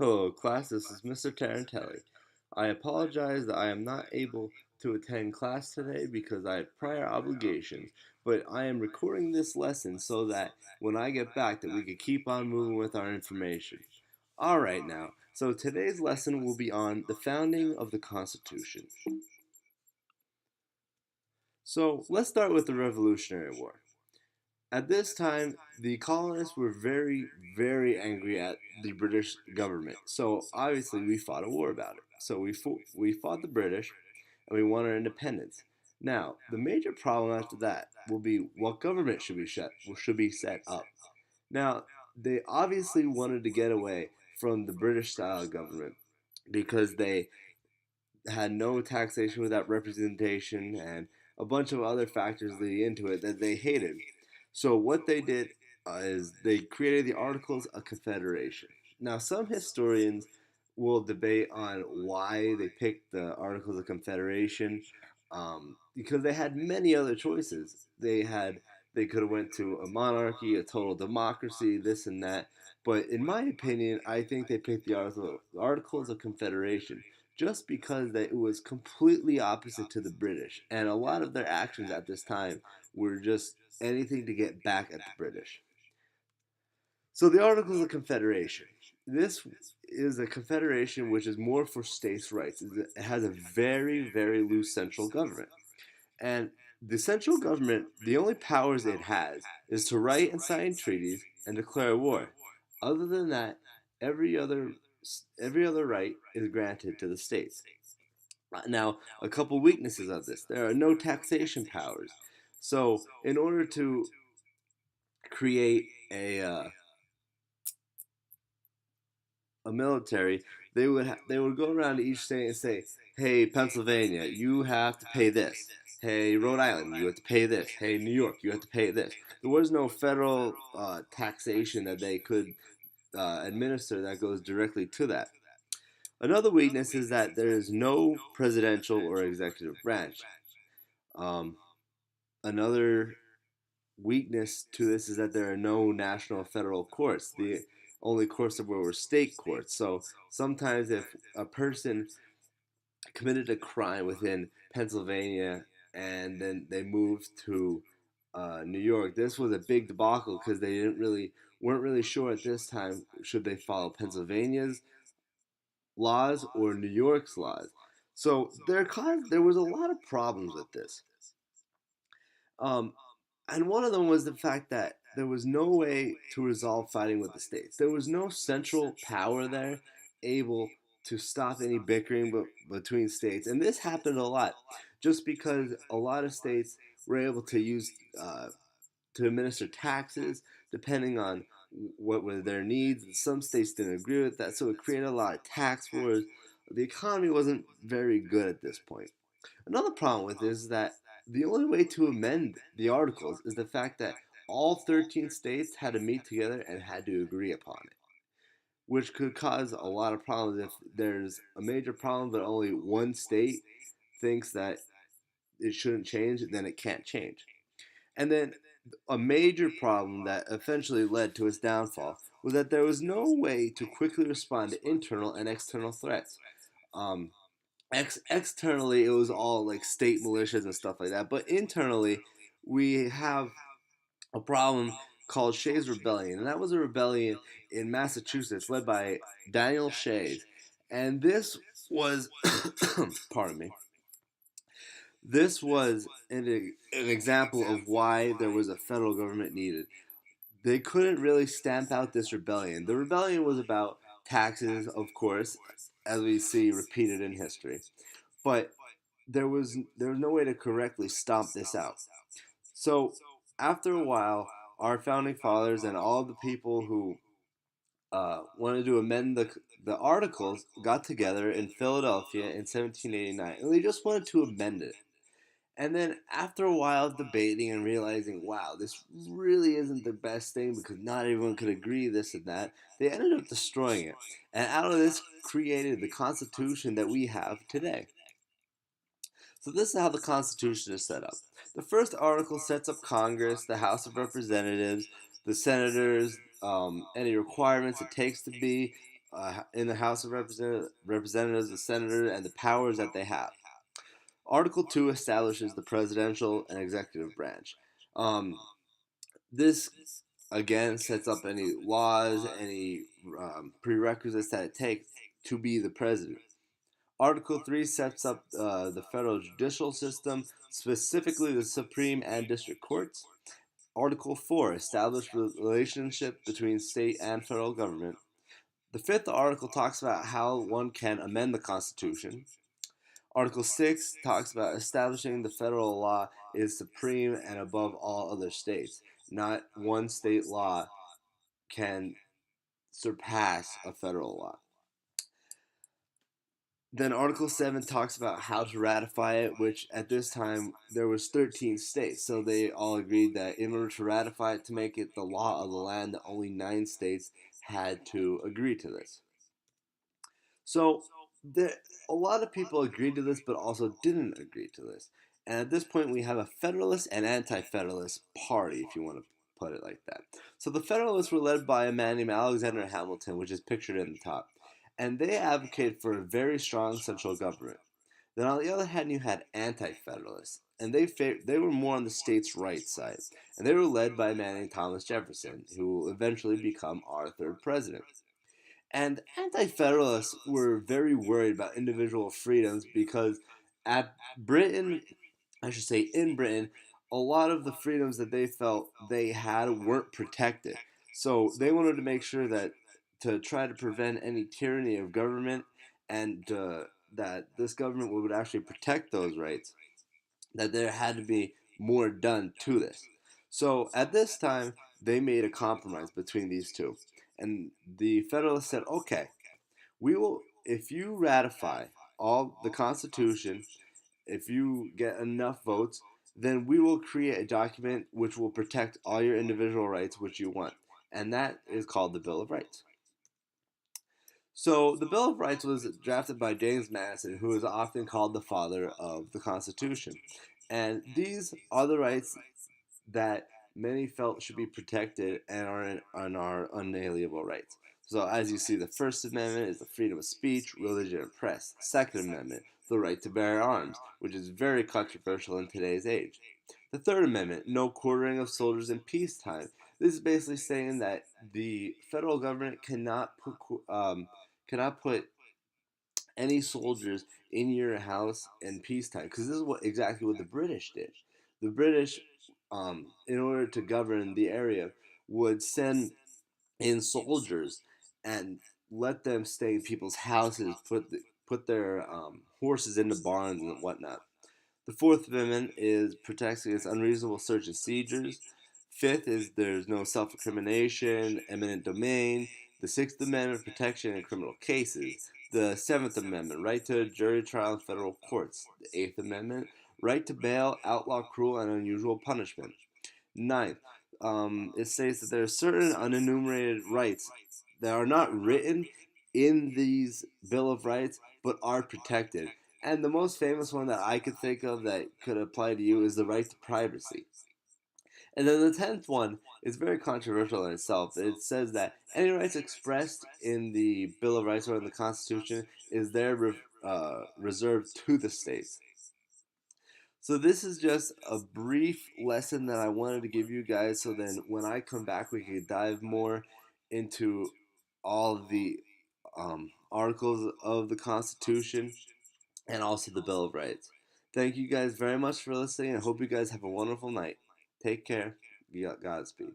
Hello, class. This is Mr. Tarantelli. I apologize that I am not able to attend class today because I have prior obligations, but I am recording this lesson so that when I get back that we can keep on moving with our information. All right now. So today's lesson will be on the founding of the Constitution. So let's start with the Revolutionary War. At this time, the colonists were very, very angry at the British government. So obviously, we fought a war about it. So we fought the British, and we won our independence. Now, the major problem after that will be what government should be set up. Now, they obviously wanted to get away from the British style government because they had no taxation without representation and a bunch of other factors leading into it that they hated. So what they did is they created the Articles of Confederation. Now, some historians will debate on why they picked the Articles of Confederation, because they had many other choices. They could have went to a monarchy, a total democracy, this and that. But in my opinion, I think they picked the Articles of Confederation just because it was completely opposite to the British, and a lot of their actions at this time were just anything to get back at the British. So the Articles of Confederation. This is a confederation which is more for states' rights. It has a very, very loose central government. And the central government, the only powers it has is to write and sign treaties and declare war. Other than that, every other every other right is granted to the states. Now, a couple weaknesses of this: there are no taxation powers. So, in order to create a military, they would go around to each state and say, "Hey, Pennsylvania, you have to pay this. Hey, Rhode Island, you have to pay this. Hey, New York, you have to pay this." There was no federal taxation that they could administer that goes directly to that. Another weakness is that there is no presidential or executive branch. Um, Another weakness to this is that there are no national federal courts. The only courts that were state courts. So sometimes if a person committed a crime within Pennsylvania and then they moved to New York, this was a big debacle because they didn't really weren't really sure at this time should they follow Pennsylvania's laws or New York's laws. So there was a lot of problems with this. Um, And one of them was the fact that there was no way to resolve fighting with the states. There was no central power there able to stop any bickering between states. And this happened a lot just because a lot of states were able to use to administer taxes depending on what were their needs. And some states didn't agree with that, so it created a lot of tax wars. The economy wasn't very good at this point. Another problem with this is that the only way to amend the articles is the fact that all 13 states had to meet together and had to agree upon it, which could cause a lot of problems if there's a major problem but only one state thinks that it shouldn't change, then it can't change. And then a major problem that eventually led to its downfall was that there was no way to quickly respond to internal and external threats. Um, Externally, it was all like state militias and stuff like that, but internally, we have a problem called Shays Rebellion, and that was a rebellion in Massachusetts led by Daniel Shays, and this was, pardon me, this was an example of why there was a federal government needed. They couldn't really stamp out this rebellion. The rebellion was about taxes, of course, as we see repeated in history, but there was no way to correctly stomp this out. So after a while, our founding fathers and all the people who wanted to amend the articles got together in Philadelphia in 1789, and they just wanted to amend it. And then after a while of debating and realizing, wow, this really isn't the best thing because not everyone could agree this and that, they ended up destroying it. And out of this created the Constitution that we have today. So this is how the Constitution is set up. The first article sets up Congress, the House of Representatives, the senators, any requirements it takes to be in the House of Representatives, the Senator, and the powers that they have. Article 2 establishes the presidential and executive branch. Um, this, again, sets up any laws, any prerequisites that it takes to be the president. Article 3 sets up the federal judicial system, specifically the Supreme and District Courts. Article 4 established relationship between state and federal government. The fifth article talks about how one can amend the Constitution. Article 6 talks about establishing the federal law is supreme and above all other states. Not one state law can surpass a federal law. Then Article 7 talks about how to ratify it, which at this time there was 13 states. So they all agreed that in order to ratify it to make it the law of the land, that only 9 states had to agree to this. So there, a lot of people agreed to this, but also didn't agree to this. And at this point, we have a Federalist and Anti-Federalist party, if you want to put it like that. So the Federalists were led by a man named Alexander Hamilton, which is pictured in the top, and they advocated for a very strong central government. Then on the other hand, you had Anti-Federalists, and they were more on the states' rights side, and they were led by a man named Thomas Jefferson, who will eventually become our third president. And anti federalists were very worried about individual freedoms because at Britain, I should say in Britain, a lot of the freedoms that they felt they had weren't protected. So they wanted to make sure that to try to prevent any tyranny of government and that this government would actually protect those rights, that there had to be more done to this. So at this time, they made a compromise between these two. And the Federalists said, okay, we will, if you ratify all the Constitution, if you get enough votes, then we will create a document which will protect all your individual rights which you want. And that is called the Bill of Rights. So the Bill of Rights was drafted by James Madison, who is often called the father of the Constitution. And these are the rights that many felt should be protected and are unalienable rights. So, as you see, the First Amendment is the freedom of speech, religion, and press. The Second Amendment, the right to bear arms, which is very controversial in today's age. The Third Amendment, no quartering of soldiers in peacetime. This is basically saying that the federal government cannot put any soldiers in your house in peacetime, because this is exactly what the British did. The British, in order to govern the area, would send in soldiers and let them stay in people's houses, put their horses into barns and whatnot. The Fourth Amendment is protects against unreasonable search and seizures. Fifth is there's no self-incrimination, eminent domain. The Sixth Amendment, protection in criminal cases. The Seventh Amendment, right to a jury trial in federal courts. The Eighth Amendment, right to bail, outlaw cruel and unusual punishment. Ninth, it states that there are certain unenumerated rights that are not written in these Bill of Rights but are protected. And the most famous one that I could think of that could apply to you is the right to privacy. And then the 10th one is very controversial in itself. It says that any rights expressed in the Bill of Rights or in the Constitution is there reserved to the states. So this is just a brief lesson that I wanted to give you guys so then when I come back we can dive more into all of the articles of the Constitution and also the Bill of Rights. Thank you guys very much for listening. I hope you guys have a wonderful night. Take care. Godspeed.